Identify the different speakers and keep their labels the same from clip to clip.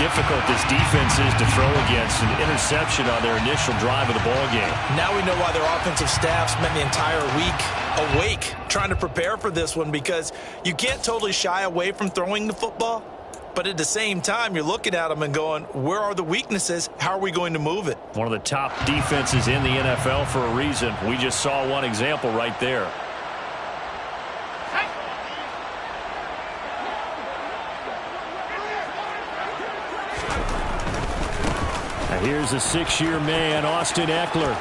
Speaker 1: difficult this defense is to throw against. An interception on their initial drive of the ball game.
Speaker 2: Now we know why their offensive staff spent the entire week awake trying to prepare for this one, because you can't totally shy away from throwing the football, but at the same time you're looking at them and going, where are the weaknesses? How are we going to move it?
Speaker 1: One of the top defenses in the NFL for a reason. We just saw one example right there. Here's a 6-year man, Austin Ekeler.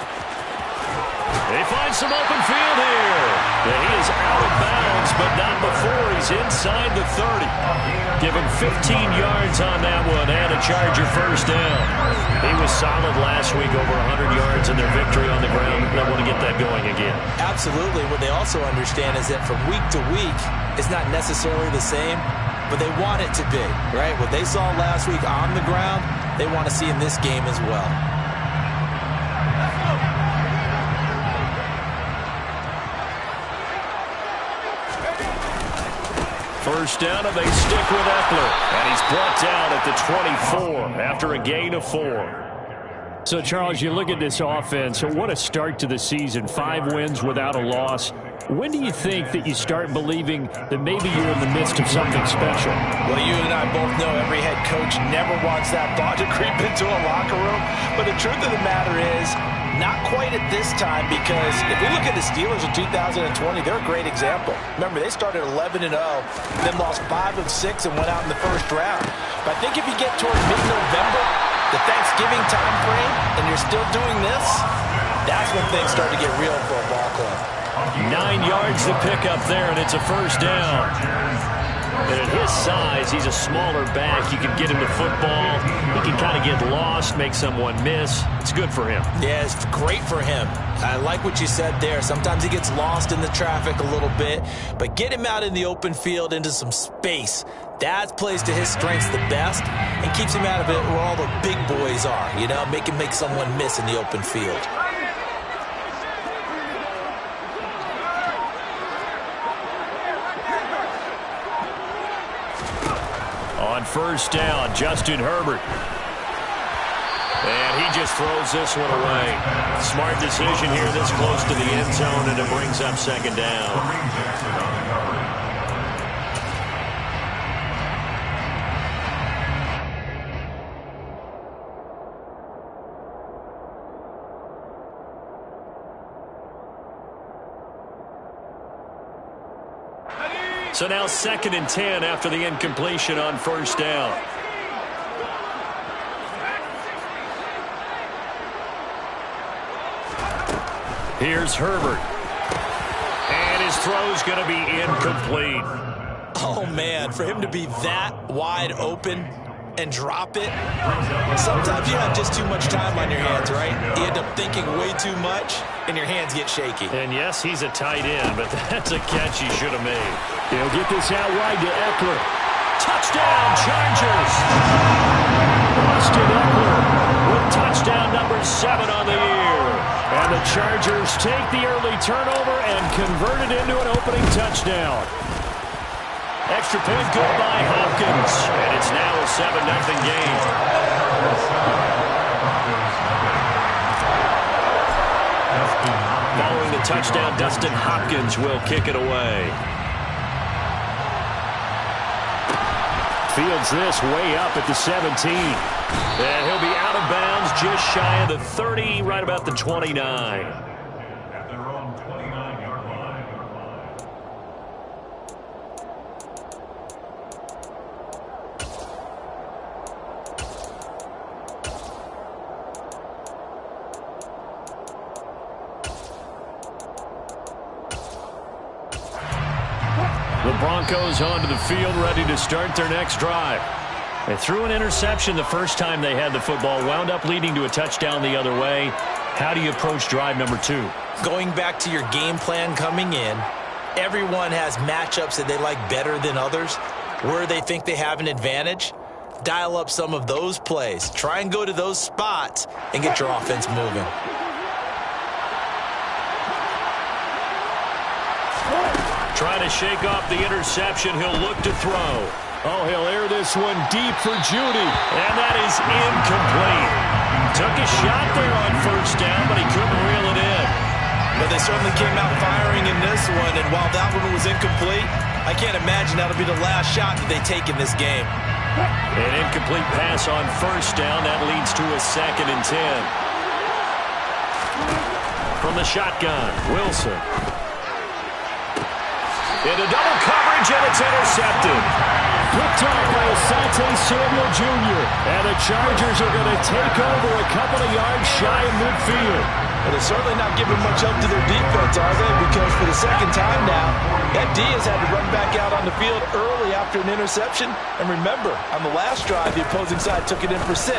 Speaker 1: They find some open field here. He is out of bounds, but not before he's inside the 30. Give him 15 yards on that one and a Charger first down. He was solid last week, over 100 yards in their victory on the ground. They want to get that going again.
Speaker 2: Absolutely. What they also understand is that from week to week, it's not necessarily the same, but they want it to be, right? What they saw last week on the ground, they want to see in this game as well.
Speaker 1: First down, and they stick with Ekeler. And he's brought down at the 24 after a gain of 4. So, Charles, you look at this offense. So what a start to the season. 5 wins without a loss. When do you think that you start believing that maybe you're in the midst of something special?
Speaker 2: Well, you and I both know every head coach never wants that thought to creep into a locker room. But the truth of the matter is, not quite at this time, because if we look at the Steelers in 2020, they're a great example. Remember, they started 11-0, then lost 5 of 6 and went out in the first round. But I think if you get toward mid-November, the Thanksgiving time frame, and you're still doing this, that's when things start to get real for a ball club.
Speaker 1: 9 yards to pick up there, and it's a first down. And at his size, he's a smaller back. You can get him the football. He can kind of get lost, make someone miss. It's good for him.
Speaker 2: Yeah, it's great for him. I like what you said there. Sometimes he gets lost in the traffic a little bit, but get him out in the open field into some space. That plays to his strengths the best and keeps him out of it where all the big boys are, you know, make him make someone miss in the open field.
Speaker 1: On first down, Justin Herbert. And he just throws this one away. Smart decision here this close to the end zone, and it brings up second down. So now 2nd and 10 after the incompletion on first down. Here's Herbert. And his throw's going to be incomplete.
Speaker 2: Oh, man, for him to be that wide open and drop it, sometimes you have just too much time on your hands, right? You end up thinking way too much, and your hands get shaky.
Speaker 1: And yes, he's a tight end, but that's a catch he should have made. He'll get this out wide to Ekeler. Touchdown, Chargers! Austin Ekeler with touchdown number 7 on the year. And the Chargers take the early turnover and convert it into an opening touchdown. Extra point good by Hopkins. And it's now a 7-0 game. Following the touchdown, Dustin Hopkins will kick it away. Fields this way up at the 17. And he'll be out of bounds just shy of the 30, right about the 29. The Broncos onto the field, ready to start their next drive. They threw an interception the first time they had the football, wound up leading to a touchdown the other way. How do you approach drive number 2?
Speaker 2: Going back to your game plan coming in, everyone has matchups that they like better than others. Where they think they have an advantage, dial up some of those plays. Try and go to those spots and get your offense moving.
Speaker 1: Trying to shake off the interception. He'll look to throw. Oh, he'll air this one deep for Judy. And that is incomplete. Took a shot there on first down, but he couldn't reel it in.
Speaker 2: But they certainly came out firing in this one, and while that one was incomplete, I can't imagine that'll be the last shot that they take in this game.
Speaker 1: An incomplete pass on first down. That leads to a 2nd and 10. From the shotgun, Wilson. Into double coverage, and it's intercepted. Picked off by Asante Samuel Jr. And the Chargers are going to take over a couple of yards shy of midfield.
Speaker 2: But they're certainly not giving much help to their defense, are they? Because for the second time now, that D has had to run back out on the field early after an interception. And remember, on the last drive, the opposing side took it in for 6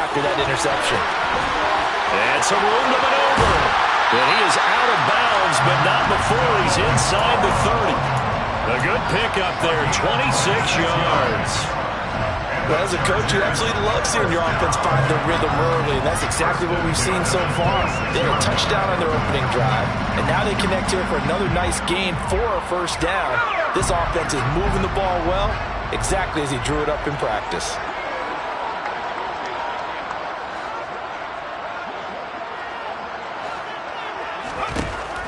Speaker 2: after that interception.
Speaker 1: And some room to maneuver. And he is out of bounds, but not before he's inside the 30. A good pickup there, 26 yards.
Speaker 2: Well, as a coach, you absolutely love seeing your offense find their rhythm early, and that's exactly what we've seen so far. They had a touchdown on their opening drive, and now they connect here for another nice gain for a first down. This offense is moving the ball well, exactly as he drew it up in practice.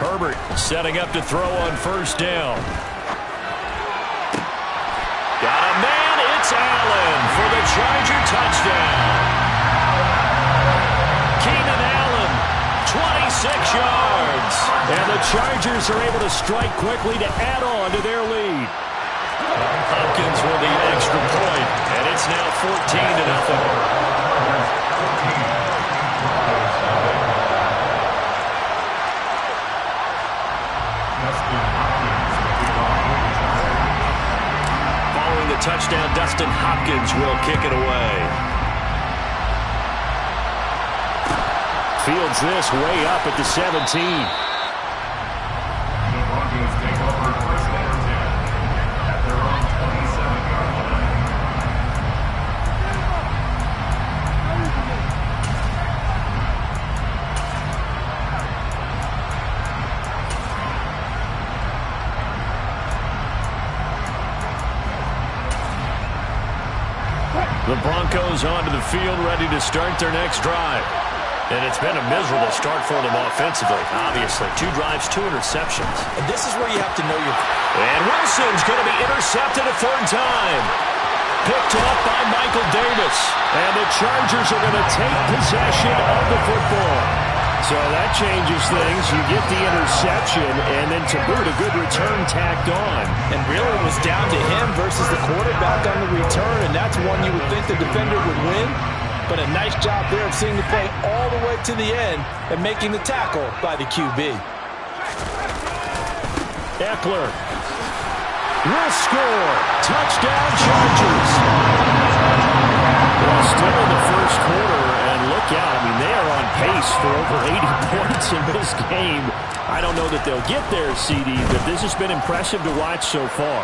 Speaker 1: Herbert setting up to throw on first down. Got a man, it's Allen for the Charger touchdown. Keenan Allen, 26 yards. And the Chargers are able to strike quickly to add on to their lead. Hopkins with the extra point, and it's now 14-0. Following the touchdown, Dustin Hopkins will kick it away. Fields this way up at the 17. The Broncos onto the field, ready to start their next drive. And it's been a miserable start for them offensively, obviously. 2 drives, 2 interceptions.
Speaker 2: And this is where you have to know your...
Speaker 1: And Wilson's going to be intercepted a 3rd time. Picked up by Michael Davis. And the Chargers are going to take possession of the football. So that changes things. You get the interception, and then to boot, a good return tacked on.
Speaker 2: And really it was down to him versus the quarterback on the return, and that's one you would think the defender would win. But a nice job there of seeing the play all the way to the end and making the tackle by the QB.
Speaker 1: Eckler will score. Touchdown, Chargers. Well, still in the first quarter, and look out. I mean, they are on pace for over 80 points in this game. I don't know that they'll get there, CD, but this has been impressive to watch so far.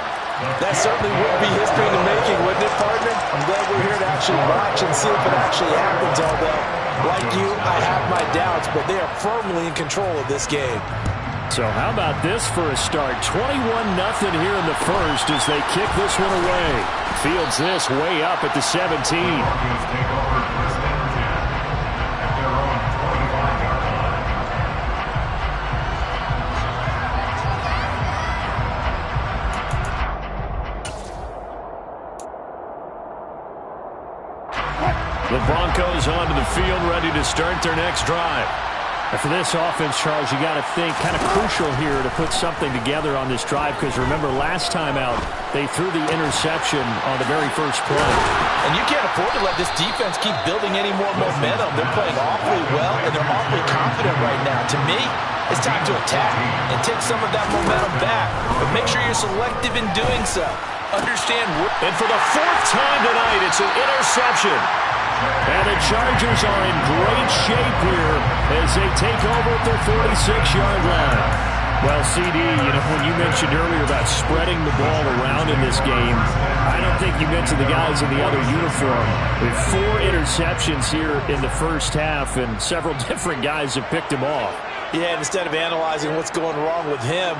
Speaker 2: That certainly would be history in the making, wouldn't it, partner? I'm glad we're here to actually watch and see if it actually happens, although, like you, I have my doubts, but they are firmly in control of this game.
Speaker 1: So how about this for a start? 21-0 here in the first as they kick this one away. Fields this way up at the 17. The Broncos onto the field, ready to start their next drive. And for this offense, Charles, you got to think kind of crucial here to put something together on this drive, because remember last time out they threw the interception on the very first play.
Speaker 2: And you can't afford to let this defense keep building any more momentum. They're playing awfully well, and they're awfully confident right now. To me, it's time to attack and take some of that momentum back, but make sure you're selective in doing so. Understand.
Speaker 1: And for the 4th time tonight, it's an interception. And the Chargers are in great shape here as they take over at their 46-yard line. Well, CD, when you mentioned earlier about spreading the ball around in this game, I don't think you mentioned the guys in the other uniform. With 4 interceptions here in the first half, and several different guys have picked him off.
Speaker 2: Yeah, and instead of analyzing what's going wrong with him,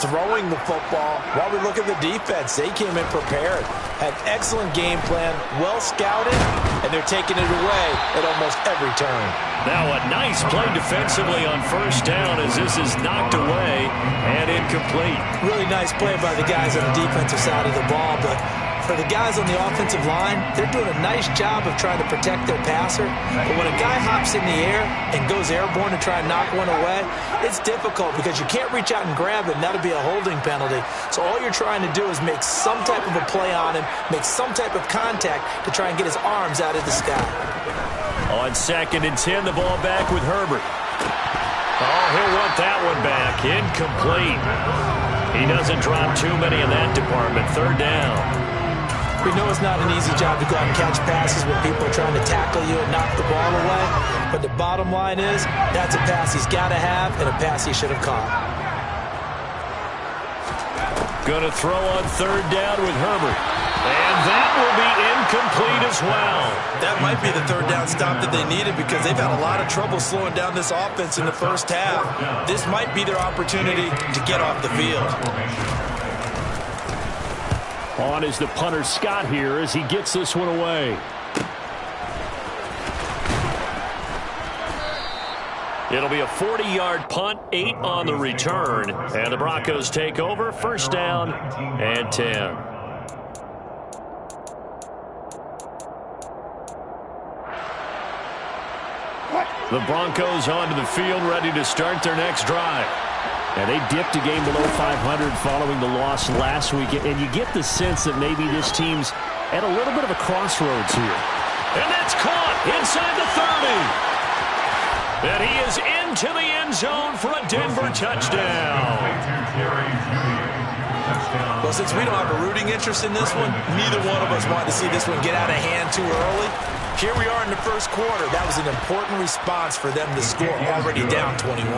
Speaker 2: throwing the football. While we look at the defense, they came in prepared, had excellent game plan, well scouted, and they're taking it away at almost every turn.
Speaker 1: Now a nice play defensively on first down as this is knocked away and incomplete.
Speaker 2: Really nice play by the guys on the defensive side of the ball, but for the guys on the offensive line, they're doing a nice job of trying to protect their passer. But when a guy hops in the air and goes airborne to try and knock one away, it's difficult because you can't reach out and grab it, and that'll be a holding penalty. So all you're trying to do is make some type of a play on him, make some type of contact to try and get his arms out of the sky.
Speaker 1: On 2nd and 10, the ball back with Herbert. Oh, he'll want that one back. Incomplete. He doesn't drop too many in that department. 3rd down.
Speaker 2: We know it's not an easy job to go out and catch passes when people are trying to tackle you and knock the ball away. But the bottom line is, that's a pass he's got to have and a pass he should have caught.
Speaker 1: Going to throw on 3rd down with Herbert. And that will be incomplete as well.
Speaker 2: That might be the 3rd down stop that they needed because they've had a lot of trouble slowing down this offense in the first half. This might be their opportunity to get off the field.
Speaker 1: On is the punter Scott here as he gets this one away. It'll be a 40-yard punt, 8 on the return. And the Broncos take over, 1st down and 10. The Broncos onto the field, ready to start their next drive. And they dipped a game below 500 following the loss last week. And you get the sense that maybe this team's at a little bit of a crossroads here. And that's caught inside the 30. And he is into the end zone for a Denver touchdown.
Speaker 2: Well, since we don't have a rooting interest in this one, neither one of us wanted to see this one get out of hand too early. Here we are in the first quarter. That was an important response for them to score, already down 21.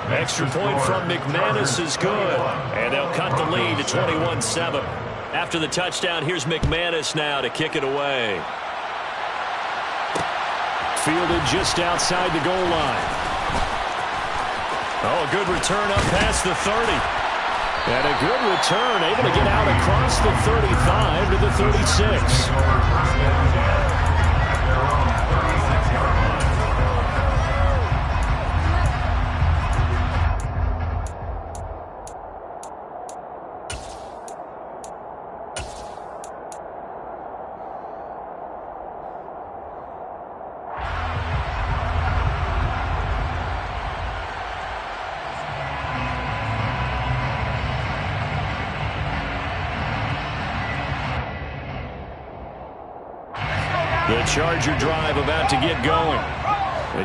Speaker 1: Extra point from McManus is good. And they'll cut the lead to 21-7. After the touchdown, here's McManus now to kick it away. Fielded just outside the goal line. Oh, a good return up past the 30. And a good return, able to get out across the 35 to the 36. The Charger drive about to get going.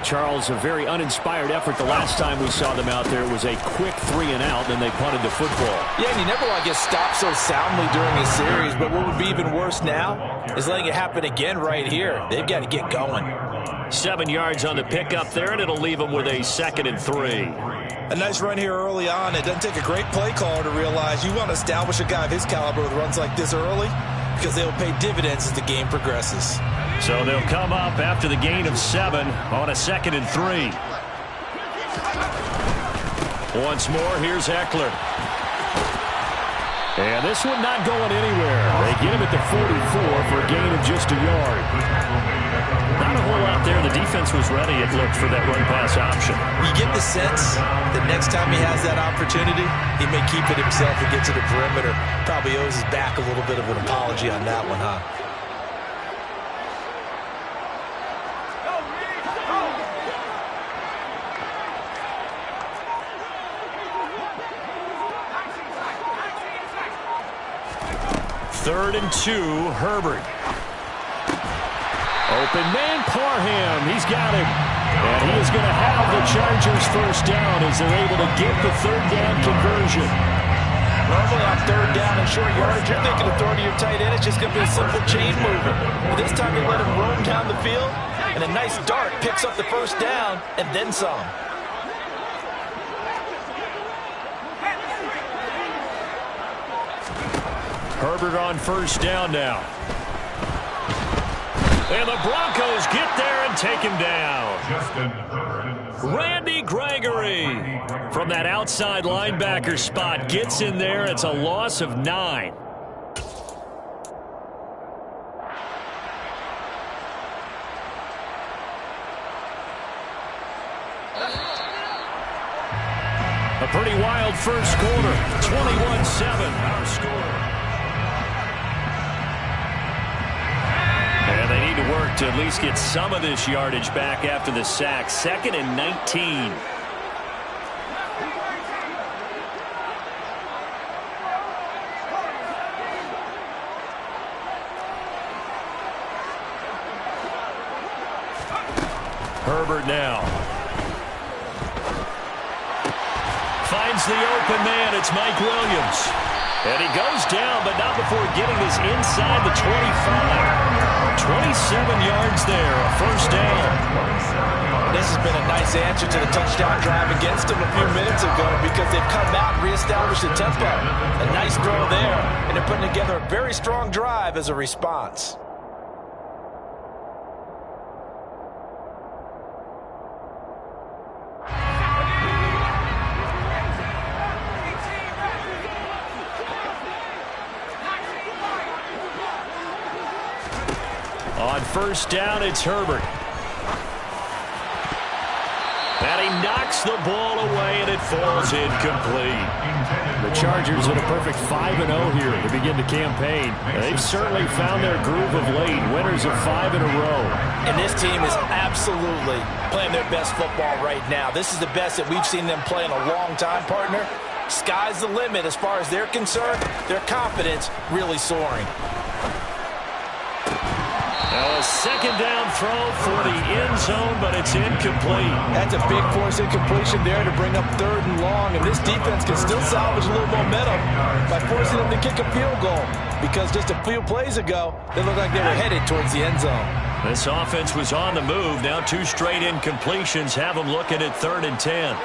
Speaker 1: Charles, a very uninspired effort the last time we saw them out there. It was a quick 3-and-out, and they punted the football.
Speaker 2: Yeah, and you never want to get stopped so soundly during a series, but what would be even worse now is letting it happen again right here. They've got to get going.
Speaker 1: 7 yards on the pickup there, and it'll leave them with a 2nd and 3.
Speaker 2: A nice run here early on. It doesn't take a great play caller to realize you want to establish a guy of his caliber with runs like this early because they'll pay dividends as the game progresses.
Speaker 1: So they'll come up after the gain of 7 on a 2nd and 3. Once more, here's Eckler. And this one not going anywhere. They get him at the 44 for a gain of just a yard. Not a whole lot there. The defense was ready, it looked, for that run-pass option.
Speaker 2: You get the sense that next time he has that opportunity, he may keep it himself and get to the perimeter. Probably owes his back a little bit of an apology on that one, huh?
Speaker 1: Third and 2, Herbert. Open man, Parham. He's got him. And he is going to have the Chargers first down as they're able to get the 3rd down conversion.
Speaker 2: Normally on 3rd down and short yardage, you're thinking of throwing to your tight end. It's just going to be a simple chain mover. But this time they let him roam down the field, and a nice dart picks up the first down and then some.
Speaker 1: Herbert on first down now. And the Broncos get there and take him down. Randy Gregory from that outside linebacker spot. Gets in there. It's a loss of 9. A pretty wild first quarter. 21-7, our score. And they need to work to at least get some of this yardage back after the sack. 2nd and 19. Herbert now. Finds the open man. It's Mike Williams. And he goes down, but not before getting this inside the 25. 27 yards there, a first down.
Speaker 2: This has been a nice answer to the touchdown drive against them a few minutes ago because they've come out and reestablished the tempo. A nice throw there, and they're putting together a very strong drive as a response.
Speaker 1: On first down, it's Herbert. And he knocks the ball away, and it falls incomplete. The Chargers in a perfect 5-0 here to begin the campaign. They've certainly found their groove of late, winners of 5 in a row.
Speaker 2: And this team is absolutely playing their best football right now. This is the best that we've seen them play in a long time, partner. Sky's the limit as far as they're concerned. Their confidence really soaring.
Speaker 1: A second down throw for the end zone, but it's incomplete.
Speaker 2: That's a big force incompletion there to bring up 3rd and long, and this defense can still salvage a little momentum by forcing them to kick a field goal because just a few plays ago, they looked like they were headed towards the end zone.
Speaker 1: This offense was on the move. Now 2 straight incompletions have them looking at 3rd and 10.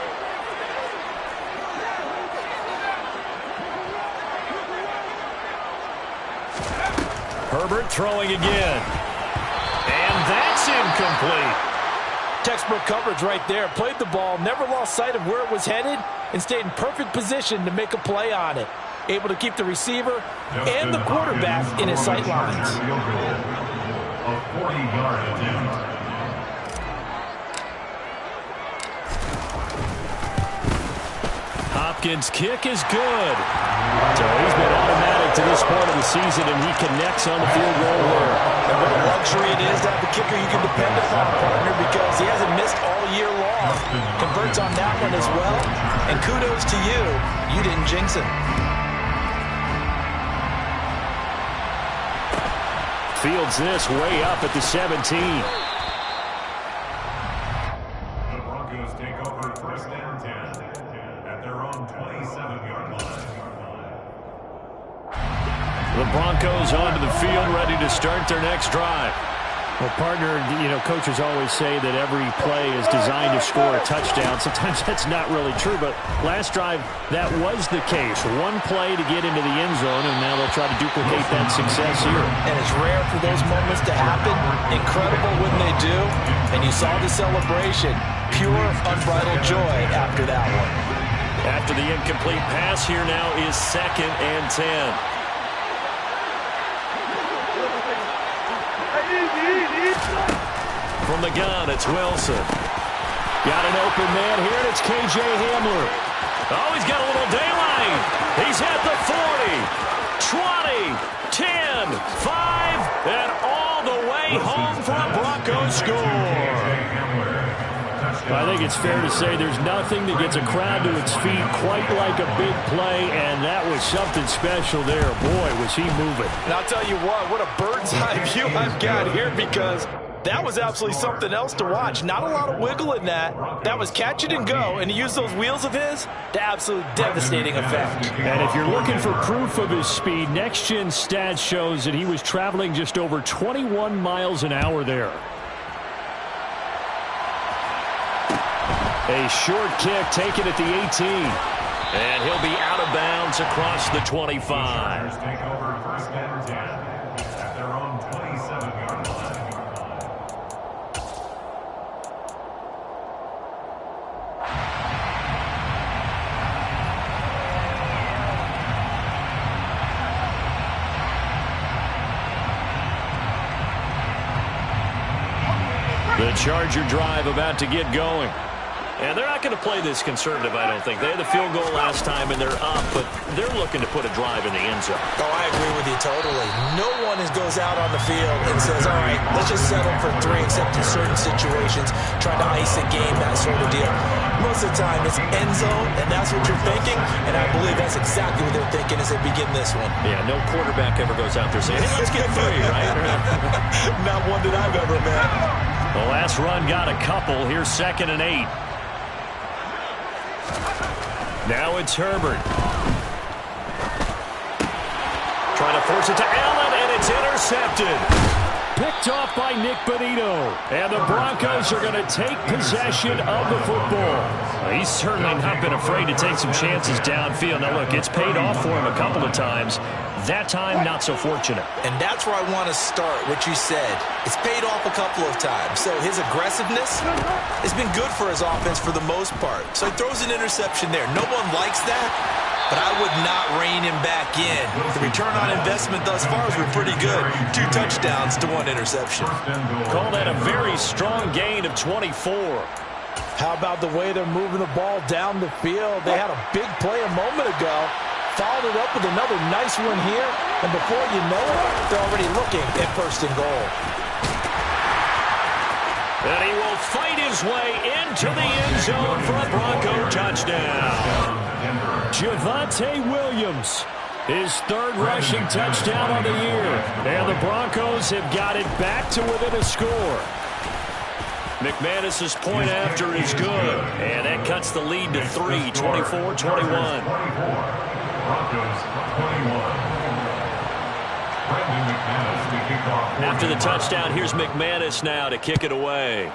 Speaker 1: Herbert throwing again. And that's incomplete.
Speaker 2: Textbook coverage right there. Played the ball, never lost sight of where it was headed, and stayed in perfect position to make a play on it. Able to keep the receiver and the quarterback in his sight lines.
Speaker 3: A 40-yard attempt.
Speaker 1: Hopkins' kick is good. So he's been automatic to this point of the season, and he connects on the field goal there.
Speaker 2: And what a luxury it is to have a kicker you can depend upon, partner, because he hasn't missed all year long. Converts on that one as well. And kudos to you. You didn't jinx him.
Speaker 1: Fields this way up at the 17.
Speaker 3: The Broncos take over 1st and 10 at their own 27-yard line.
Speaker 1: The Broncos onto the field, ready to start their next drive.
Speaker 4: Well, partner, you know, coaches always say that every play is designed to score a touchdown. Sometimes that's not really true, but last drive, that was the case. One play to get into the end zone, and now they'll try to duplicate that success here.
Speaker 2: And it's rare for those moments to happen. Incredible when they do. And you saw the celebration. Pure, unbridled joy after that one.
Speaker 1: After the incomplete pass, here now is 2nd and 10. From the gun, it's Wilson. Got an open man here, and it's K.J. Hamler. Oh, he's got a little daylight. He's at the 40, 20, 10, 5, and all the way home for a Broncos score.
Speaker 4: I think it's fair to say there's nothing that gets a crowd to its feet quite like a big play, and that was something special there. Boy, was he moving.
Speaker 2: And I'll tell you what a bird's eye view I've got here because that was absolutely something else to watch. Not a lot of wiggle in that. That was catch it and go, and he used those wheels of his to absolute devastating effect.
Speaker 4: And if you're looking for proof of his speed, Next Gen Stats shows that he was traveling just over 21 miles an hour there.
Speaker 1: A short kick taken at the 18. And he'll be out of bounds across the 25.
Speaker 3: Take over 1st and 10 at their own 27-yard line.
Speaker 4: Charger drive about to get going. And they're not going to play this conservative, I don't think. They had the field goal last time, and they're up, but they're looking to put a drive in the end zone.
Speaker 2: Oh, I agree with you totally. No one goes out on the field and says, all right, let's just settle for 3, except in certain situations, trying to ice a game, that sort of deal. Most of the time, it's end zone, and that's what you're thinking, and I believe that's exactly what they're thinking as they begin this one.
Speaker 4: Yeah, no quarterback ever goes out there saying, hey, let's get 3, right?
Speaker 2: Not one that I've ever met.
Speaker 4: The last run got a couple. Here's 2nd and 8. Now it's Herbert. Trying to force it to Allen, and it's intercepted. Picked off by Nick Bonito. And the Broncos are going to take possession of the football. He's certainly not been afraid to take some chances downfield. Now, look, it's paid off for him a couple of times. That time, not so fortunate.
Speaker 2: And that's where I want to start, what you said. It's paid off a couple of times. So his aggressiveness has been good for his offense for the most part. So he throws an interception there. No one likes that, but I would not rein him back in. The return on investment thus far has been pretty good. 2 touchdowns to 1 interception.
Speaker 4: Call that a very strong gain of 24.
Speaker 2: How about the way they're moving the ball down the field? They had a big play a moment ago. Followed it up with another nice one here. And before you know it, they're already looking at 1st and goal.
Speaker 4: And he will fight his way into the end zone for a Bronco touchdown. Javonte Williams, his 3rd rushing touchdown on the year. And the Broncos have got it back to within a score. McManus's point after is good. And that cuts the lead to 3, 24-21.
Speaker 3: Broncos 21. Brandon McManus to kick off.
Speaker 4: After the touchdown, here's McManus now to kick it away.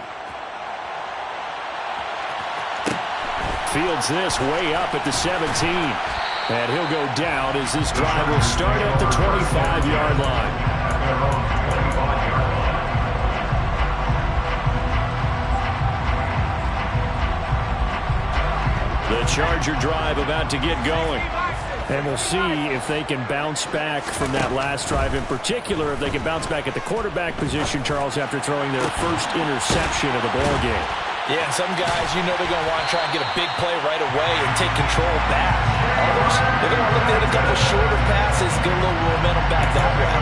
Speaker 4: Fields this way up at the 17. And he'll go down as this drive will start at the 25-yard line.
Speaker 3: At their own 25-yard line.
Speaker 4: The Charger drive about to get going. And we'll see if they can bounce back from that last drive, in particular, if they can bounce back at the quarterback position, Charles, after throwing their first interception of the ballgame.
Speaker 2: Yeah, and some guys, you know they're going to want to try and get a big play right away and take control back. Others, they're going to look at a couple shorter passes, get a little momentum back that way.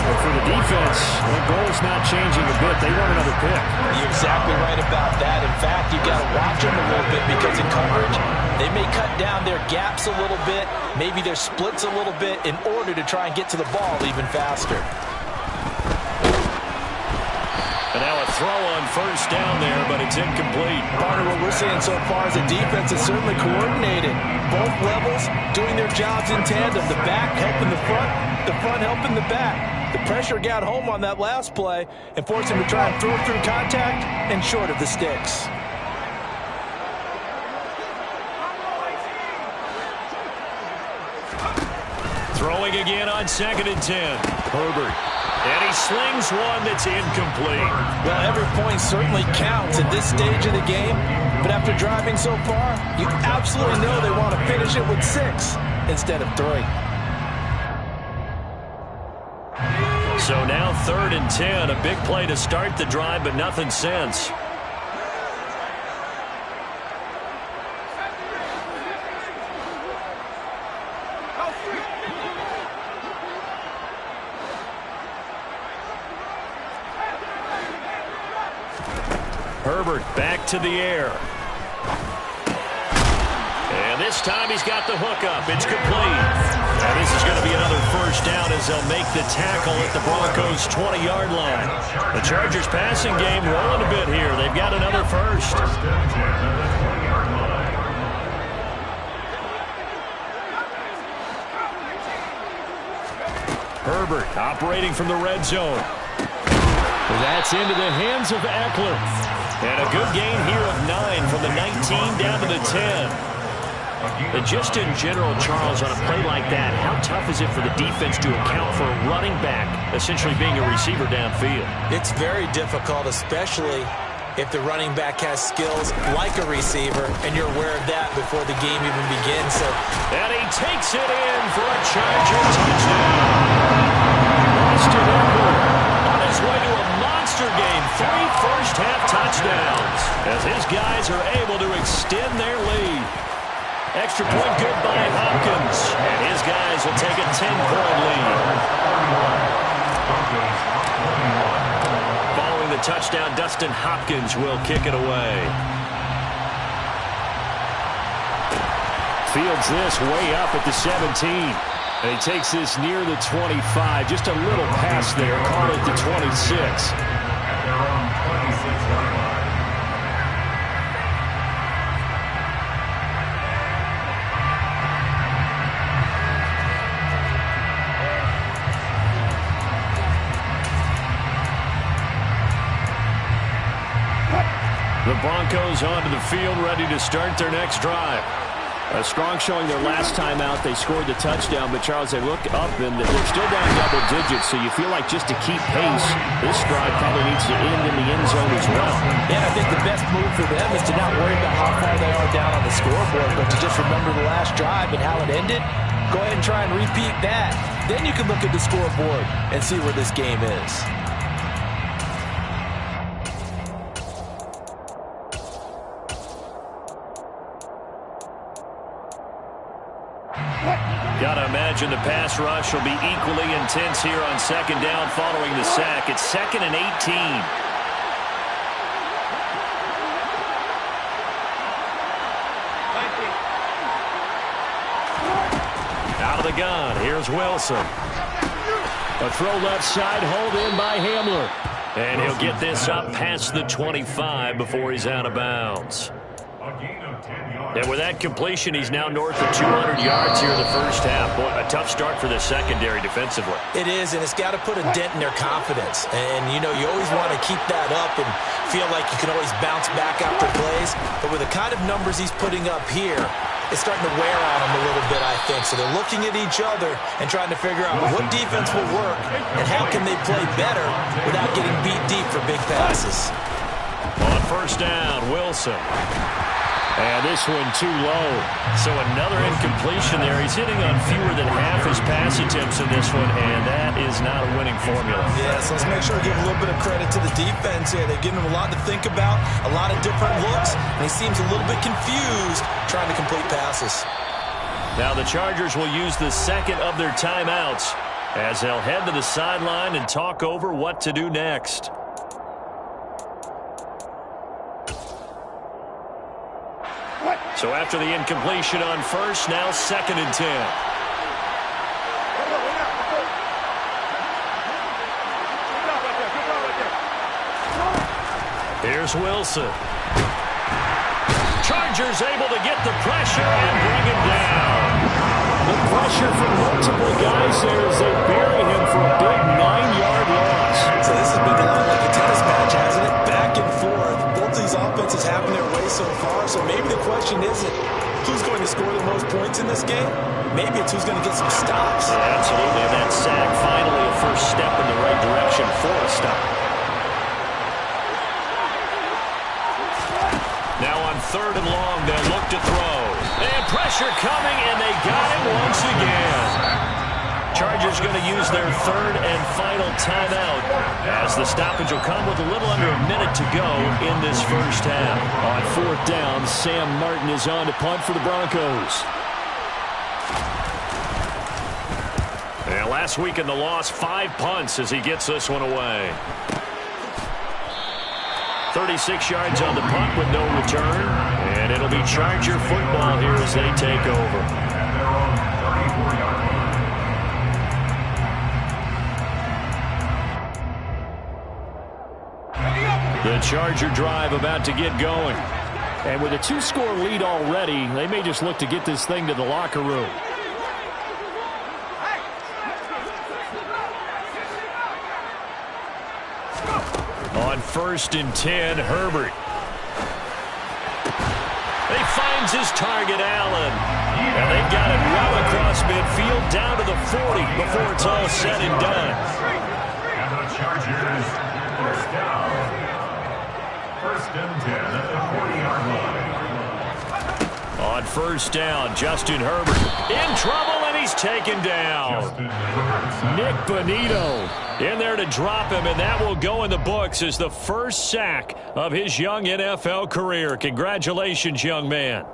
Speaker 4: Well, for the defense, the goal's not changing a bit. They want another pick.
Speaker 2: You're exactly right about that. In fact, you've got to watch them a little bit because in coverage, they may cut down their gaps a little bit, maybe their splits a little bit in order to try and get to the ball even faster.
Speaker 4: And now a throw on 1st down there, but it's incomplete.
Speaker 2: Part of what we're seeing so far is the defense is certainly coordinated. Both levels doing their jobs in tandem. The back helping the front helping the back. The pressure got home on that last play and forced him to try and throw through contact and short of the sticks.
Speaker 4: Throwing again on 2nd and 10. Herbert. And he slings one that's incomplete.
Speaker 2: Well, every point certainly counts at this stage of the game. But after driving so far, you absolutely know they want to finish it with 6 instead of 3.
Speaker 4: So now 3rd and 10. A big play to start the drive, but nothing since. Herbert back to the air. And this time he's got the hookup. It's complete. And this is going to be another 1st down as they'll make the tackle at the Broncos' 20-yard line. The Chargers passing game rolling a bit here. They've got another 1st. Herbert operating from the red zone. That's into the hands of Eckler. And a good gain here of 9 from the 19 down to the 10. And just in general, Charles, on a play like that, how tough is it for the defense to account for a running back essentially being a receiver downfield?
Speaker 2: It's very difficult, especially if the running back has skills like a receiver, and you're aware of that before the game even begins. So,
Speaker 4: and he takes it in for a Charger touchdown. Austin Eckler on his way to a monster game. 3 first half touchdowns as his guys are able to extend their lead. Extra point good by Hopkins, and his guys will take a 10-point lead. Following the touchdown, Dustin Hopkins will kick it away. Fields this way up at the 17. And he takes this near the 25. Just a little pass there. Call it the 26.
Speaker 3: At their own 26-yard line.
Speaker 4: The Broncos onto the field, ready to start their next drive. A strong showing their last time out. They scored the touchdown, but Charles, they look up and they're still down double digits, so you feel like just to keep pace, this drive probably needs to end in the end zone as well.
Speaker 2: Yeah, I think the best move for them is to not worry about how far they are down on the scoreboard, but to just remember the last drive and how it ended. Go ahead and try and repeat that. Then you can look at the scoreboard and see where this game is.
Speaker 4: Gotta imagine the pass rush will be equally intense here on second down following the sack. It's 2nd and 18. Out of the gun, here's Wilson. A throw left side, hold in by Hamler. And he'll get this up past the 25 before he's out of bounds. And with that completion, he's now north of 200 yards here in the first half. Boy, a tough start for the secondary defensively.
Speaker 2: It is, and it's got to put a dent in their confidence. And, you know, you always want to keep that up and feel like you can always bounce back after plays. But with the kind of numbers he's putting up here, it's starting to wear on them a little bit, I think. So they're looking at each other and trying to figure out what defense will work and how can they play better without getting beat deep for big passes.
Speaker 4: On first down, Wilson. And this one too low. So another incompletion there. He's hitting on fewer than half his pass attempts in this one, and that is not a winning formula.
Speaker 2: Yeah, so let's make sure we give a little bit of credit to the defense here. They've given him a lot to think about, a lot of different looks, and he seems a little bit confused trying to complete passes.
Speaker 4: Now the Chargers will use the second of their timeouts as they'll head to the sideline and talk over what to do next. So after the incompletion on first, now 2nd and 10. Here's Wilson. Chargers able to get the pressure and bring him down. The pressure from multiple guys there as they bury him for a big 9-yard loss.
Speaker 2: So this has been a lot like a tennis match, hasn't it? Back and forth. Both these offenses having their way so far, so maybe the question isn't who's going to score the most points in this game. Maybe it's who's going to get some stops.
Speaker 4: Yeah, absolutely, and that sack finally a first step in the right direction for a stop. Now on 3rd and long, they'll look to throw. And pressure coming, and they got him once again. Chargers going to use their 3rd and final timeout as the stoppage will come with a little under a minute to go in this first half. On 4th down, Sam Martin is on to punt for the Broncos. And last week in the loss, 5 punts as he gets this one away. 36 yards on the punt with no return. And it'll be Charger football here as they take over.
Speaker 3: At their own 34-yard line.
Speaker 4: The Charger drive about to get going. And with a 2-score lead already, they may just look to get this thing to the locker room. On 1st and 10, Herbert. He finds his target, Allen. And they've got it well across midfield down to the 40 before it's all said and done.
Speaker 3: And the Chargers first down. 1st and 10 at the 40-yard line.
Speaker 4: On 1st down, Justin Herbert in trouble, and he's taken down. Nick Bonito in there to drop him, and that will go in the books as the first sack of his young NFL career. Congratulations, young man.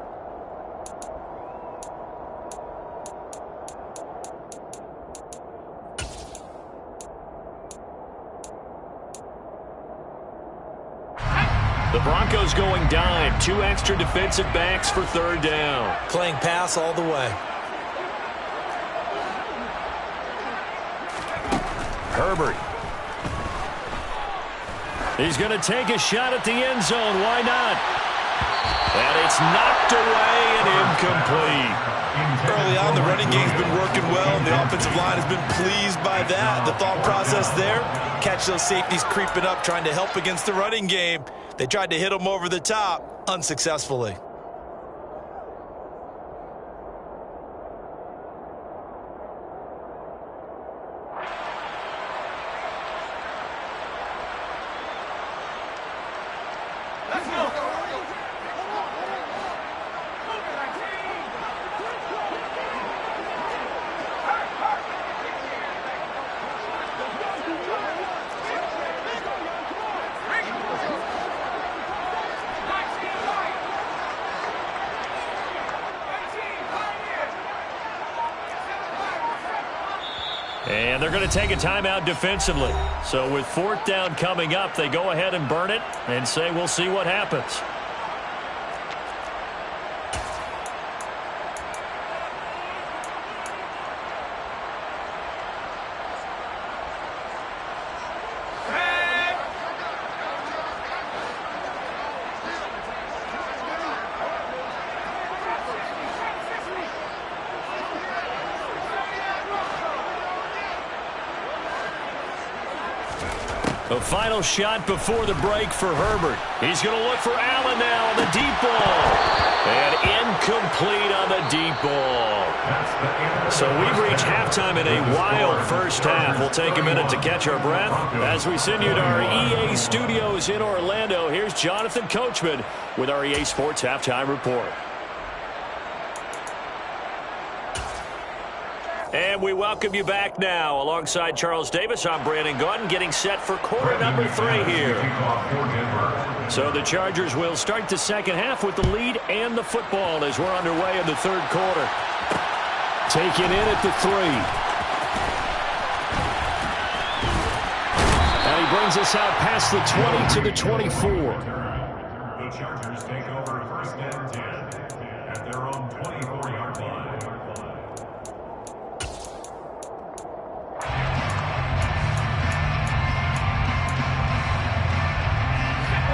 Speaker 4: The Broncos going dime. 2 extra defensive backs for third down.
Speaker 2: Playing pass all the way.
Speaker 4: Herbert. He's going to take a shot at the end zone. Why not? And it's knocked away and incomplete.
Speaker 2: Early on, the running game's been working well, and the offensive line has been pleased by that. The thought process there, catch those safeties creeping up, trying to help against the running game. They tried to hit them over the top, unsuccessfully.
Speaker 4: And they're going to take a timeout defensively. So with 4th down coming up, they go ahead and burn it and say we'll see what happens. The final shot before the break for Herbert. He's going to look for Allen now on the deep ball. And incomplete on the deep ball. So we've reached halftime in a wild first half. We'll take a minute to catch our breath. As we send you to our EA studios in Orlando, here's Jonathan Coachman with our EA Sports Halftime Report. And we welcome you back now. Alongside Charles Davis, I'm Brandon Gaudin, getting set for quarter number 3 here. So the Chargers will start the second half with the lead and the football as we're underway in the third quarter. Taken in at the 3. And he brings us out past the 20 to the 24.
Speaker 3: The Chargers take over first and 10 at their own 24-yard line.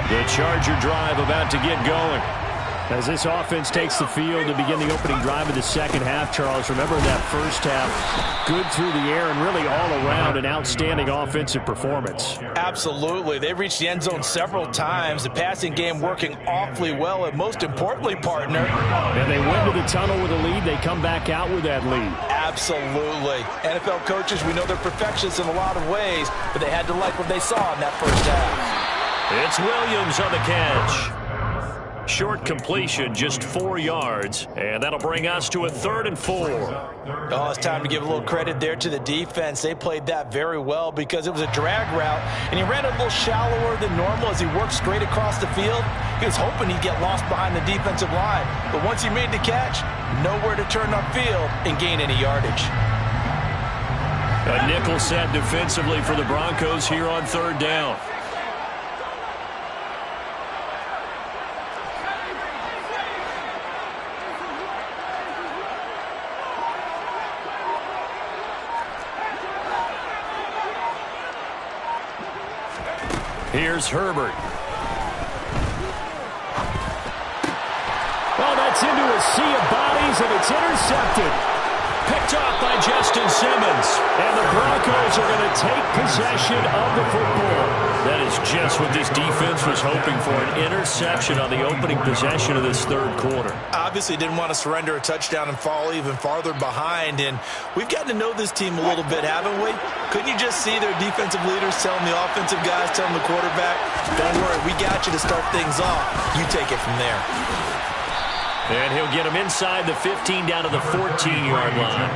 Speaker 4: The Charger drive about to get going. As this offense takes the field to begin the opening drive of the second half, Charles, remember that first half, good through the air and really all around an outstanding offensive performance.
Speaker 2: Absolutely. They've reached the end zone several times. The passing game working awfully well, and most importantly, partner.
Speaker 4: And they went to the tunnel with a lead. They come back out with that lead.
Speaker 2: Absolutely. NFL coaches, we know they're perfectionists in a lot of ways, but they had to like what they saw in that first half.
Speaker 4: It's Williams on the catch. Short completion, just 4 yards, and that'll bring us to a 3rd and 4.
Speaker 2: Oh, it's time to give a little credit there to the defense. They played that very well because it was a drag route, and he ran a little shallower than normal as he worked straight across the field. He was hoping he'd get lost behind the defensive line, but once he made the catch, nowhere to turn upfield and gain any yardage.
Speaker 4: A nickel set defensively for the Broncos here on 3rd down. Here's Herbert. Oh, that's into a sea of bodies, and it's intercepted. Picked off by Justin Simmons. And the Broncos are going to take possession of the football. That is just what this defense was hoping for, an interception on the opening possession of this third quarter.
Speaker 2: Obviously didn't want to surrender a touchdown and fall even farther behind, and we've gotten to know this team a little bit, haven't we? Couldn't you just see their defensive leaders telling the offensive guys, telling the quarterback, don't worry, we got you to start things off. You take it from there.
Speaker 4: And he'll get him inside the 15 down to the 14-yard line.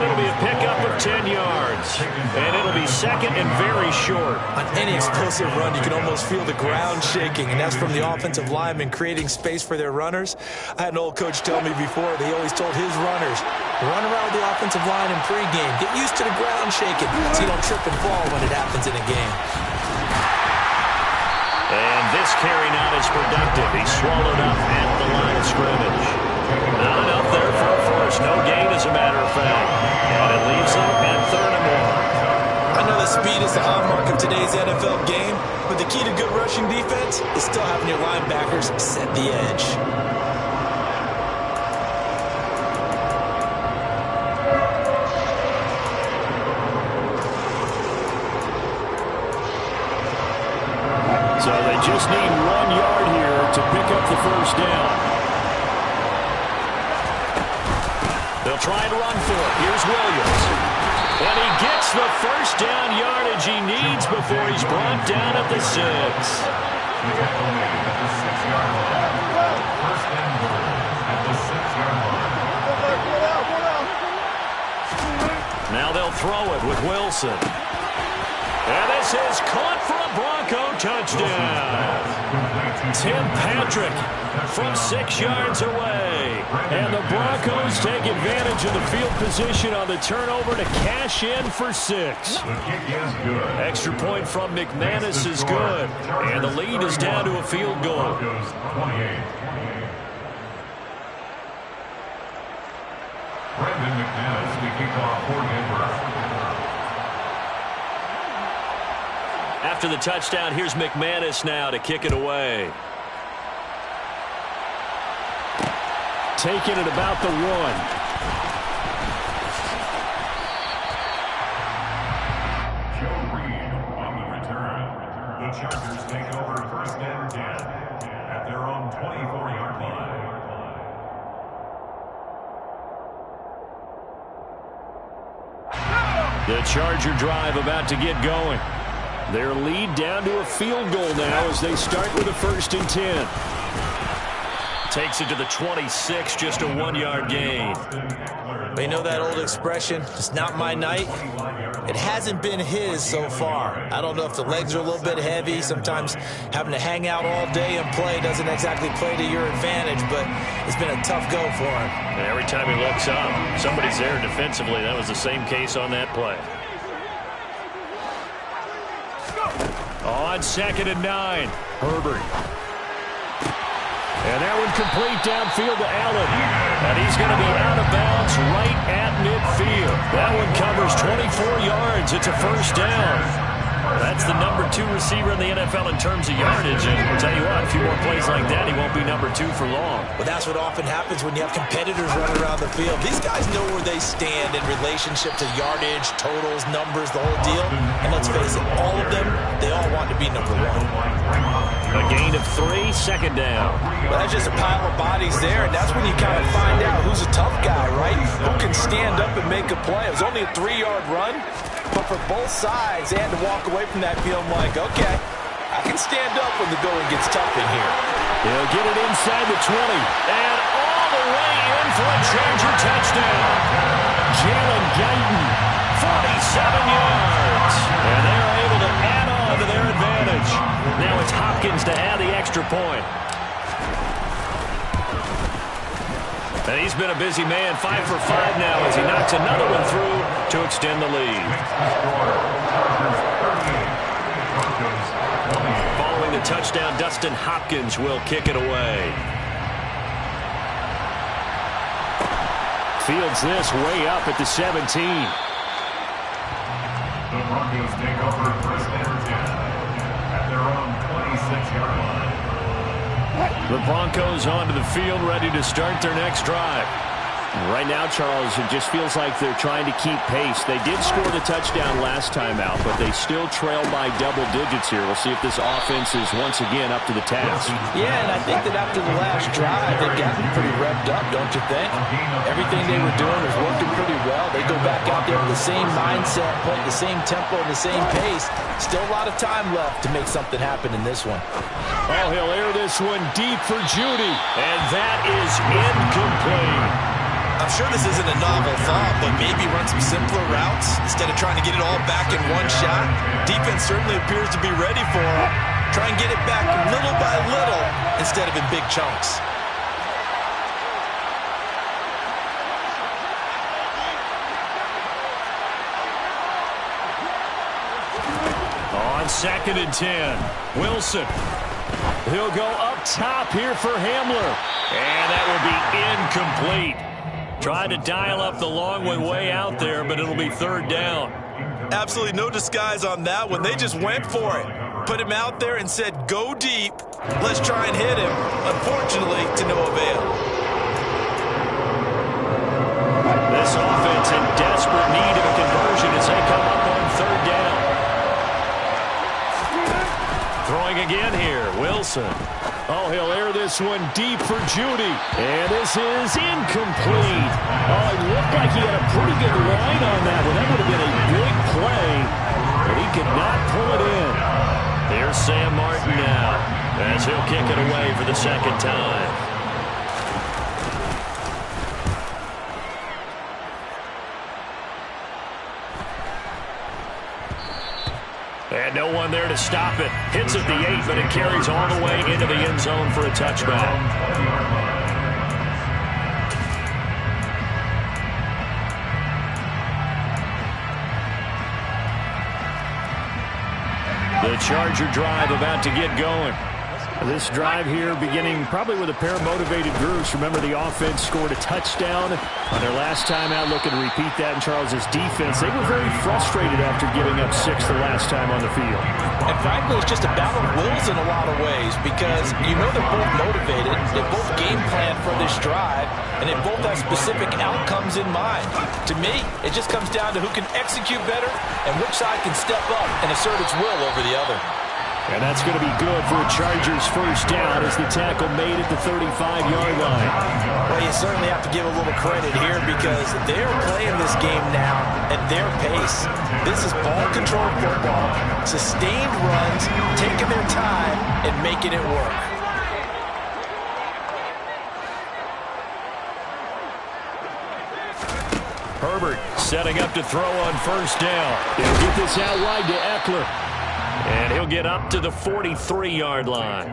Speaker 4: It'll be a pickup of 10 yards. And it'll be second and very short.
Speaker 2: On any explosive run, you can almost feel the ground shaking, and that's from the offensive linemen creating space for their runners. I had an old coach tell me before, they always told his runners, run around with the offensive line in pregame. Get used to the ground shaking so you don't trip and fall when it happens in a game.
Speaker 4: And this carry not as productive. He's swallowed up at the line of scrimmage. Not enough there for a first. No gain, as a matter of fact. And it leaves him at 3rd and 1.
Speaker 2: I know that speed is the hallmark of today's NFL game, but the key to good rushing defense is still having your linebackers set the edge.
Speaker 4: So they just need 1 yard here to pick up the first down. They'll try and run for it. Here's Williams. And he gets the first down yardage he needs before he's brought down at the 6. Now they'll throw it with Wilson. And this is caught for a Bronco touchdown. Tim Patrick from 6 yards away. And the Broncos take advantage of the field position on the turnover to cash in for 6. Extra point from McManus is good. And the lead is down to a field goal.
Speaker 3: Brandon McManus to kick off for Denver.
Speaker 4: After the touchdown, here's McManus now to kick it away. Taking it about the 1.
Speaker 3: Joe Reed on the return. The Chargers take over 1st and 10 at their own 24-yard line.
Speaker 4: The Charger drive about to get going. Their lead down to a field goal now as they start with a 1st and 10. Takes it to the 26, just a 1-yard gain.
Speaker 2: They know that old expression, it's not my night. It hasn't been his so far. I don't know if the legs are a little bit heavy. Sometimes having to hang out all day and play doesn't exactly play to your advantage, but it's been a tough go for him.
Speaker 4: And every time he looks up, somebody's there defensively. That was the same case on that play. On 2nd and 9, Herbert. And that one complete downfield to Allen. And he's going to be out of bounds right at midfield. That one covers 24 yards. It's a 1st down. That's the number 2 receiver in the NFL in terms of yardage. And I'll tell you what, a few more plays like that, he won't be number 2 for long.
Speaker 2: Well, that's what often happens when you have competitors running around the field. These guys know where they stand in relationship to yardage, totals, numbers, the whole deal. And let's face it, all of them, they all want to be number 1.
Speaker 4: A gain of 3, 2nd down.
Speaker 2: Well, that's just a pile of bodies there, and that's when you kind of find out who's a tough guy, right? Who can stand up and make a play. It was only a 3-yard run, but for both sides, they had to walk away from that feeling like, okay, I can stand up when the going gets tough in here.
Speaker 4: He'll get it inside the 20, and all the way in for a Charger touchdown. Jalen Guyton, 47 yards, and they're able to add on to their advantage. Now it's Hopkins to add the extra point. And he's been a busy man, 5 for 5 now as he knocks another one through to extend the lead. Following the touchdown, Dustin Hopkins will kick it away. Fields this way up at the 17.
Speaker 3: The Broncos take over 1st and 10 at their own 26-yard line.
Speaker 4: The Broncos onto the field, ready to start their next drive.
Speaker 5: Right now, Charles, it just feels like they're trying to keep pace. They did score the touchdown last time out, but they still trail by double digits here. We'll see if this offense is once again up to the task.
Speaker 2: Yeah, and I think that after the last drive, they've gotten pretty revved up, don't you think? Everything they were doing was working pretty well. They go back out out there with the same mindset, playing the same tempo and the same pace. Still a lot of time left to make something happen in this one.
Speaker 4: Oh, he'll air this one deep for Judy. And that is incomplete.
Speaker 2: I'm sure this isn't a novel thought, but maybe run some simpler routes instead of trying to get it all back in one shot. Defense certainly appears to be ready for it. Try and get it back little by little instead of in big chunks.
Speaker 4: On 2nd and 10, Wilson. He'll go up top here for Hamler. And that will be incomplete. Trying to dial up the long one way out there, but it'll be 3rd down.
Speaker 2: Absolutely no disguise on that one. They just went for it. Put him out there and said, go deep. Let's try and hit him. Unfortunately, to no avail.
Speaker 4: This offense in desperate need of a conversion as they come up on 3rd down. Throwing again here, Wilson. Oh, he'll air this one deep for Judy. And this is incomplete. Oh, it looked like he had a pretty good line on that one. That would have been a big play, but he could not pull it in. Here's Sam Martin now as he'll kick it away for the 2nd time. And no one there to stop it. Hits at the 8, but it carries all the way into the end zone for a touchback. The Charger drive about to get going. This drive here beginning probably with a pair of motivated groups. Remember, the offense scored a touchdown on their last time out, looking to repeat that in Charles's defense. They were very frustrated after giving up 6 the last time on the field.
Speaker 2: And frankly, it's just a battle of wills in a lot of ways because you know they're both motivated. They both game plan for this drive, and they both have specific outcomes in mind. To me, it just comes down to who can execute better and which side can step up and assert its will over the other.
Speaker 4: And that's going to be good for a Chargers 1st down as the tackle made at the 35-yard line.
Speaker 2: Well, you certainly have to give a little credit here because they're playing this game now at their pace. This is ball control football, sustained runs, taking their time and making it work.
Speaker 4: Herbert setting up to throw on 1st down. He'll get this out wide to Eckler. And he'll get up to the 43-yard line.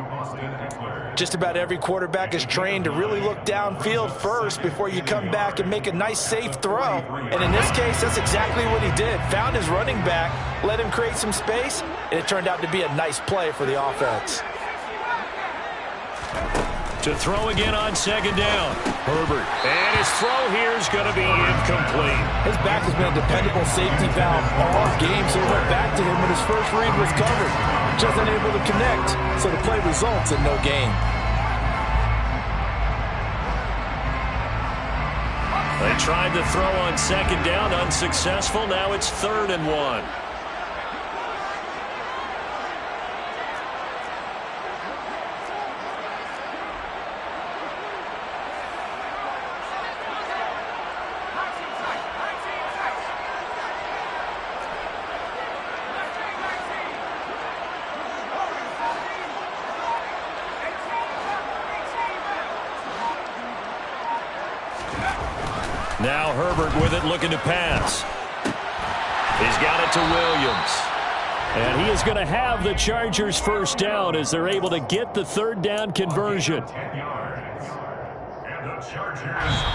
Speaker 2: Just about every quarterback is trained to really look downfield first before you come back and make a nice, safe throw. And in this case, that's exactly what he did. Found his running back, let him create some space, and it turned out to be a nice play for the offense.
Speaker 4: To throw again on 2nd down. Herbert. And his throw here is going to be incomplete.
Speaker 2: His back has been a dependable safety valve all game, so he went back to him when his first read was covered. Just unable to connect, so the play results in no gain.
Speaker 4: They tried to throw on 2nd down, unsuccessful. Now it's 3rd and 1. Now Herbert with it, looking to pass. He's got it to Williams. And he is going to have the Chargers 1st down as they're able to get the 3rd down conversion.
Speaker 3: 10 yards. And the Chargers.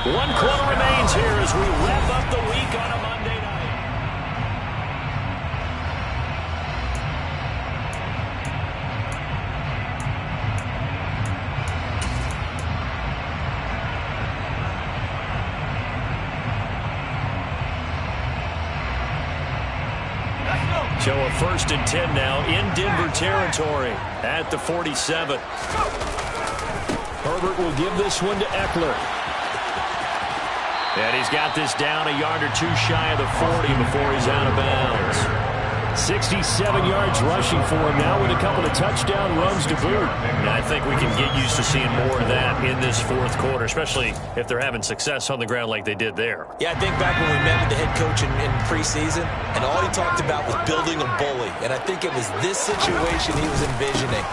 Speaker 4: 1 quarter remains here as we wrap up the week on a Monday night. So a 1st and 10 now in Denver territory at the 47. Herbert will give this one to Eckler. And he's got this down a yard or two shy of the 40 before he's out of bounds. 67 yards rushing for him now with a couple of touchdown runs to boot.
Speaker 1: And I think we can get used to seeing more of that in this fourth quarter, especially if they're having success on the ground like they did there.
Speaker 2: Yeah, I think back when we met with the head coach in preseason, and all he talked about was building a bully. And I think it was this situation he was envisioning.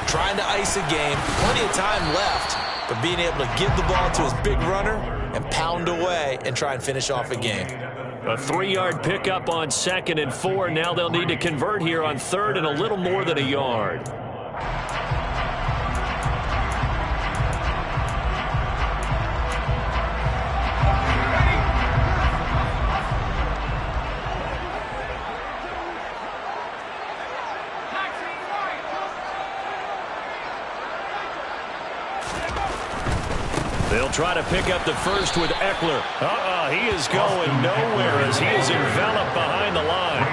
Speaker 2: Trying to ice a game, plenty of time left, but being able to give the ball to his big runner and pound away and try and finish off a game.
Speaker 1: A 3-yard pickup on 2nd and 4. Now they'll need to convert here on 3rd and a little more than a yard. They'll try to pick up the first with Eckler. He is going nowhere as he is enveloped behind the line.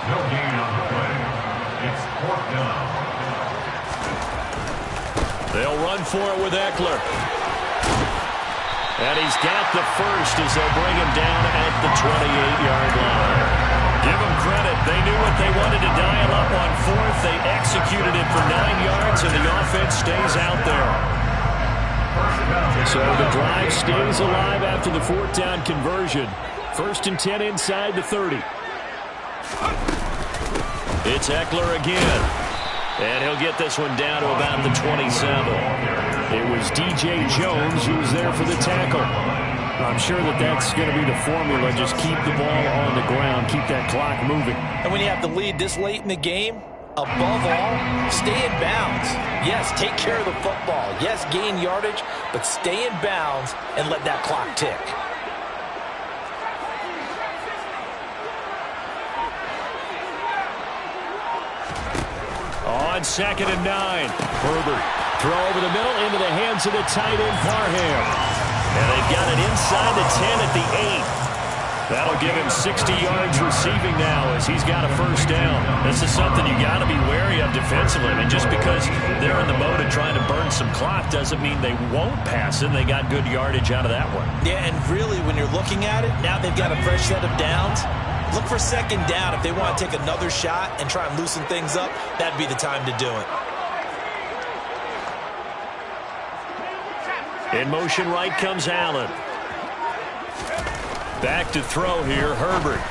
Speaker 3: No gain on the play. It's 4th down.
Speaker 1: They'll run for it with Eckler. And he's got the first as they'll bring him down at the 28-yard line. Give them credit. They knew what they wanted to dial up on 4th. They executed it for 9 yards, and the offense stays out there. So the drive stays alive after the 4th down conversion. 1st and 10 inside the 30. It's Eckler again. And he'll get this one down to about the 27. It was D.J. Jones who was there for the tackle.
Speaker 4: I'm sure that's going to be the formula. Just keep the ball on the ground. Keep that clock moving.
Speaker 2: And when you have the lead this late in the game, above all, stay in bounds. Yes, take care of the football. Yes, gain yardage, but stay in bounds and let that clock tick.
Speaker 1: On 2nd and 9. Herbert. Throw over the middle into the hands of the tight end, Parham. And they've got it inside the 10 at the 8. That'll give him 60 yards receiving now as he's got a first down. This is something you got to be wary of defensively. I mean, just because they're in the mode of trying to burn some clock doesn't mean they won't pass it. They got good yardage out of that one.
Speaker 2: Yeah, and really, when you're looking at it, now they've got a fresh set of downs. Look for 2nd down. If they want to take another shot and try and loosen things up, that'd be the time to do it.
Speaker 1: In motion right comes Allen. Back to throw here, Herbert.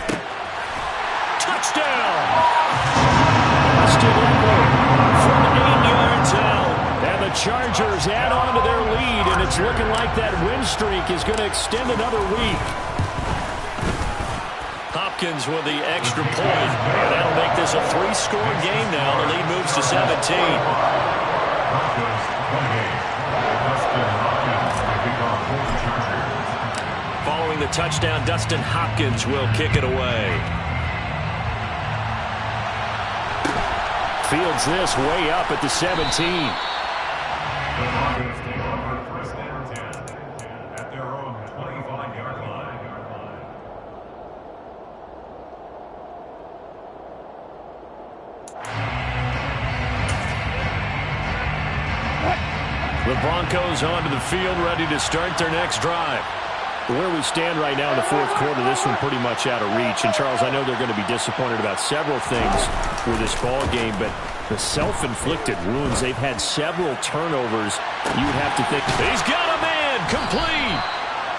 Speaker 1: Touchdown!
Speaker 4: Austin Eckler
Speaker 1: From 8 yards out.
Speaker 4: and the Chargers add on to their lead, and it's looking like that win streak is going to extend another week.
Speaker 1: Hopkins with the extra point. And that'll make this a 3-score game now. The lead moves to 17. Following the touchdown, Dustin Hopkins will kick it away.
Speaker 4: Fields this way up at the 17.
Speaker 3: At their own 25-yard line.
Speaker 1: The Broncos onto the field, ready to start their next drive.
Speaker 4: Where we stand right now in the 4th quarter, this one pretty much out of reach. And, Charles, I know they're going to be disappointed about several things with this ball game, but the self-inflicted wounds, they've had several turnovers. You would have to think,
Speaker 1: He's got a man, complete.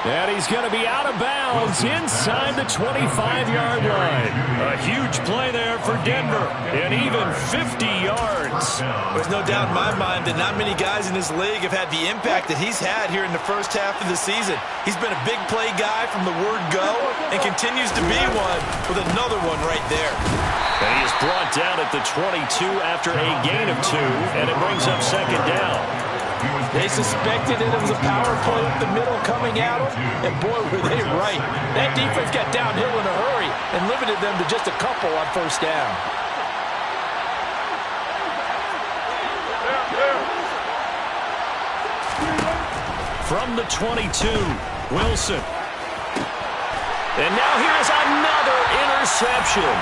Speaker 4: and he's going to be out of bounds inside the 25-yard line.
Speaker 1: A huge play there for Denver, and even 50 yards.
Speaker 2: There's no doubt in my mind that not many guys in this league have had the impact that he's had here in the first half of the season. He's been a big play guy from the word go and continues to be one with another one right there.
Speaker 1: And he is brought down at the 22 after a gain of 2, and it brings up 2nd down.
Speaker 2: They suspected it was a power play up the middle coming at them, and boy, were they right. That defense got downhill in a hurry and limited them to just a couple on first down.
Speaker 1: From the 22, Wilson. And now here's another interception.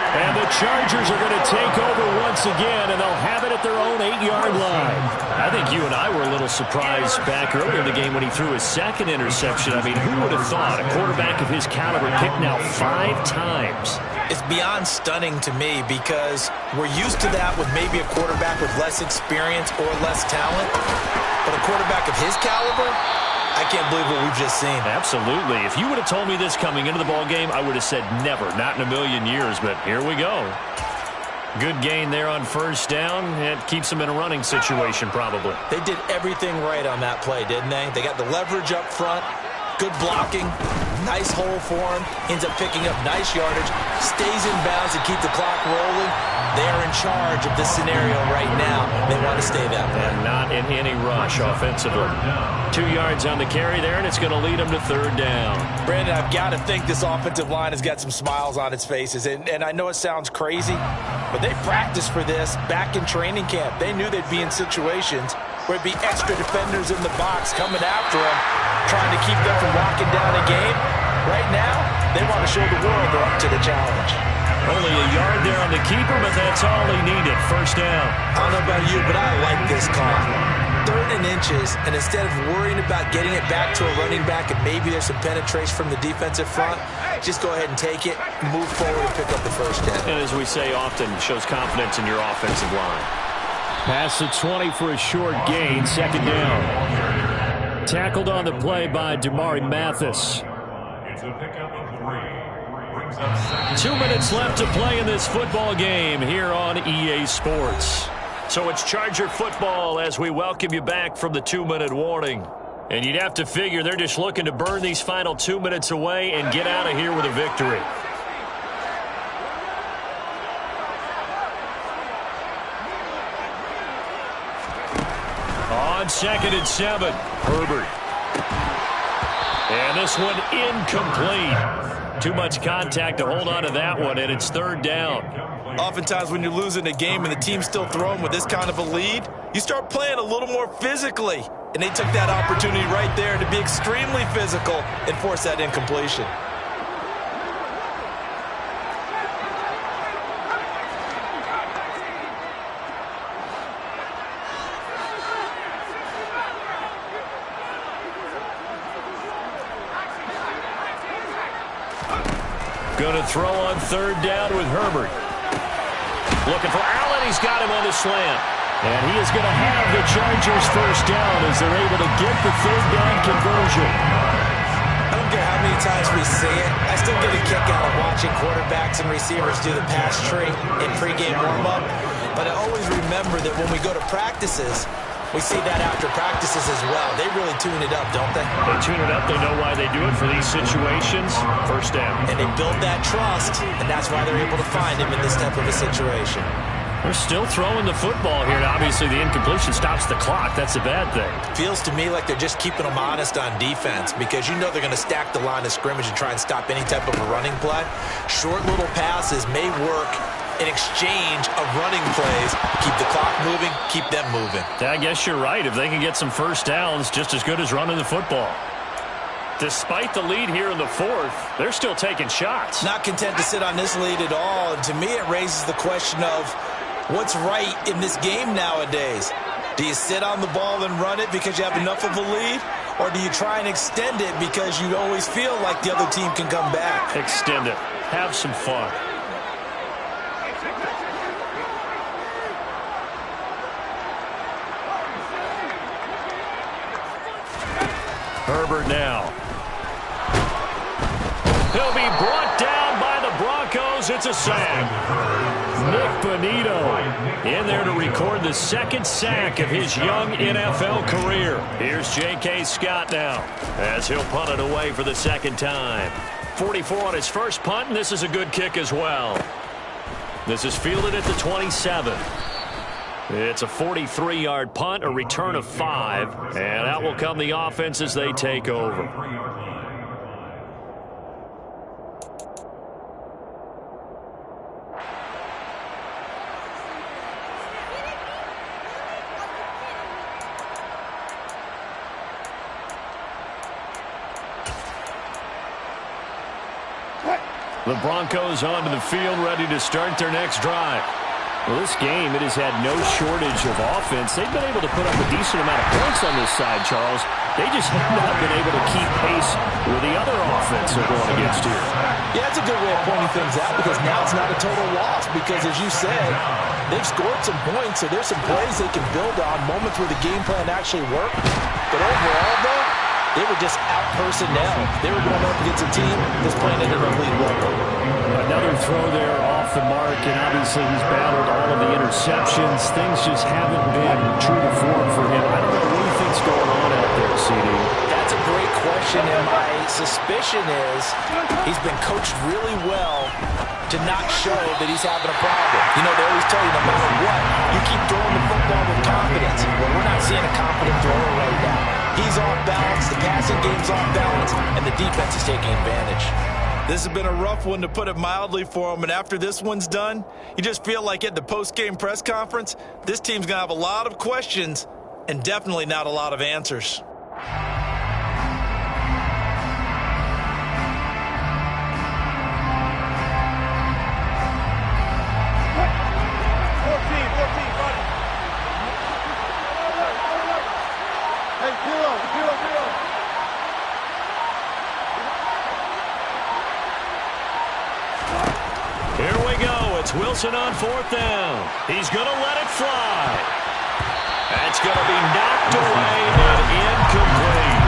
Speaker 4: And the Chargers are going to take over once again, and they'll have it at their own 8-yard line. I think you and I were a little surprised back earlier in the game when he threw his second interception. I mean, who would have thought a quarterback of his caliber picked now 5 times?
Speaker 2: It's beyond stunning to me because we're used to that with maybe a quarterback with less experience or less talent. But a quarterback of his caliber, I can't believe what we've just seen.
Speaker 4: Absolutely. If you would have told me this coming into the ballgame, I would have said never, not in a million years, but here we go. Good gain there on first down. It keeps them in a running situation probably.
Speaker 2: They did everything right on that play, didn't they? They got the leverage up front, good blocking, nice hole for him, ends up picking up nice yardage, stays in bounds to keep the clock rolling. They're in charge of this scenario right now. They want to stay that way.
Speaker 4: And not in any rush offensively. 2 yards on the carry there, and it's going to lead them to third down.
Speaker 2: Brandon, I've got to think this offensive line has got some smiles on its faces. And I know it sounds crazy, but they practiced for this back in training camp. They knew they'd be in situations where it'd be extra defenders in the box coming after them, trying to keep them from locking down a game. Right now, they want to show the world they're up to the challenge.
Speaker 4: Only a yard there on the keeper, but that's all he needed. First down.
Speaker 2: I don't know about you, but I like this call. 3rd and inches, and instead of worrying about getting it back to a running back and maybe there's some penetration from the defensive front, just go ahead and take it, move forward, and pick up the first down.
Speaker 4: And as we say often, shows confidence in your offensive line. Pass the 20 for a short gain, second down. Tackled on the play by Damari Mathis.
Speaker 3: It's a pickup of 3. Brings up
Speaker 4: 2 minutes left to play in this football game here on EA Sports. So it's Charger football as we welcome you back from the 2-minute warning. And you'd have to figure they're just looking to burn these final 2 minutes away and get out of here with a victory. On 2nd and 7, Herbert. And this one incomplete. Too much contact to hold on to that one, and it's third down.
Speaker 2: Oftentimes when you're losing a game and the team's still throwing with this kind of a lead, you start playing a little more physically. And they took that opportunity right there to be extremely physical and force that incompletion.
Speaker 4: Going to throw on third down with Herbert. Looking for Allen. He's got him on the slant. And he is going to have the Chargers first down as they're able to get the third down conversion.
Speaker 2: I don't care how many times we say it, I still get a kick out of watching quarterbacks and receivers do the pass tree in pregame warm-up. But I always remember that when we go to practices, we see that after practices as well. They really tune it up, don't they?
Speaker 4: They tune it up. They know why they do it for these situations. First down.
Speaker 2: And they build that trust, and that's why they're able to find him in this type of a situation.
Speaker 4: They're still throwing the football here, and obviously the incompletion stops the clock. That's a bad thing.
Speaker 2: Feels to me like they're just keeping them honest on defense because you know they're going to stack the line of scrimmage and try and stop any type of a running play. Short little passes may work in exchange of running plays. Keep the clock moving, keep them moving.
Speaker 4: I guess you're right. If they can get some first downs, just as good as running the football. Despite the lead here in the fourth, they're still taking shots.
Speaker 2: Not content to sit on this lead at all. And to me, it raises the question of what's right in this game nowadays. Do you sit on the ball and run it because you have enough of a lead? Or do you try and extend it because you always feel like the other team can come back?
Speaker 4: Extend it. Have some fun. Herbert now. He'll be brought down by the Broncos. It's a sack. Nick Bonito in there to record the second sack of his young NFL career. Here's J.K. Scott now as he'll punt it away for the second time. 44 on his first punt, and this is a good kick as well. This is fielded at the 27. It's a 43-yard punt, a return of 5, and out will come the offense as they take over.
Speaker 1: The Broncos onto the field, ready to start their next drive.
Speaker 4: Well, this game, it has had no shortage of offense. They've been able to put up a decent amount of points on this side, Charles. They just have not been able to keep pace with the other offense they're going against here.
Speaker 2: Yeah, that's a good way of pointing things out because now it's not a total loss because, as you said, they've scored some points, so there's some plays they can build on, moments where the game plan actually worked. But overall, though, they were just out-personnel. They were going up against a team that's playing at an elite level.
Speaker 4: Another throw there off the mark, and obviously he's battled all of the interceptions. Things just haven't been true to form for him. I don't know what you think's going on out there, CD.
Speaker 2: That's a great question, and my suspicion is he's been coached really well to not show that he's having a problem. You know, they always tell you no matter what, you keep throwing the football with confidence. Well, we're not seeing a confident thrower right now. He's off balance, the passing game's off balance, and the defense is taking advantage. This has been a rough one, to put it mildly, for him, and after this one's done, you just feel like at the post-game press conference, this team's going to have a lot of questions and definitely not a lot of answers.
Speaker 1: Here we go. It's Wilson on fourth down. He's going to let it fly. That's going to be knocked away and incomplete.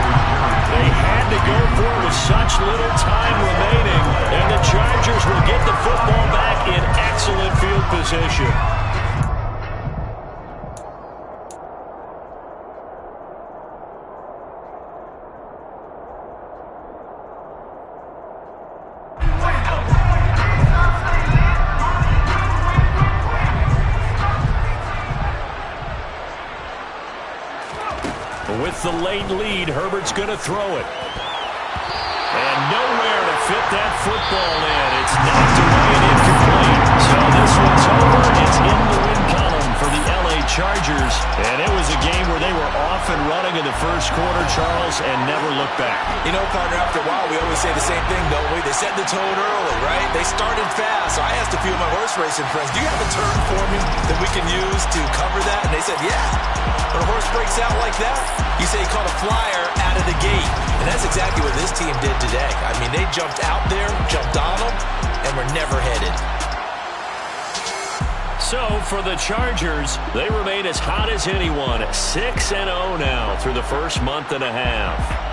Speaker 1: They had to go for it with such little time remaining, and the Chargers will get the football back in excellent field position. With the late lead, Herbert's going to throw it. And nowhere to fit that football in. It's knocked away and incomplete. So this one's over. It's in the win column for the LA Chargers. And it was a game where they were off and running in the first quarter, Charles, and never looked back.
Speaker 2: You know, partner, after a while, we always say the same thing, don't we? They set the tone early, right? They started fast. So I asked a few of my horse racing friends, do you have a term for me that we can use to cover that? And they said, yeah. When a horse breaks out like that, you say he caught a flyer out of the gate. And that's exactly what this team did today. I mean, they jumped out there, jumped on them, and were never headed.
Speaker 1: So, for the Chargers, they remain as hot as anyone, 6-0 now through the first month and a half.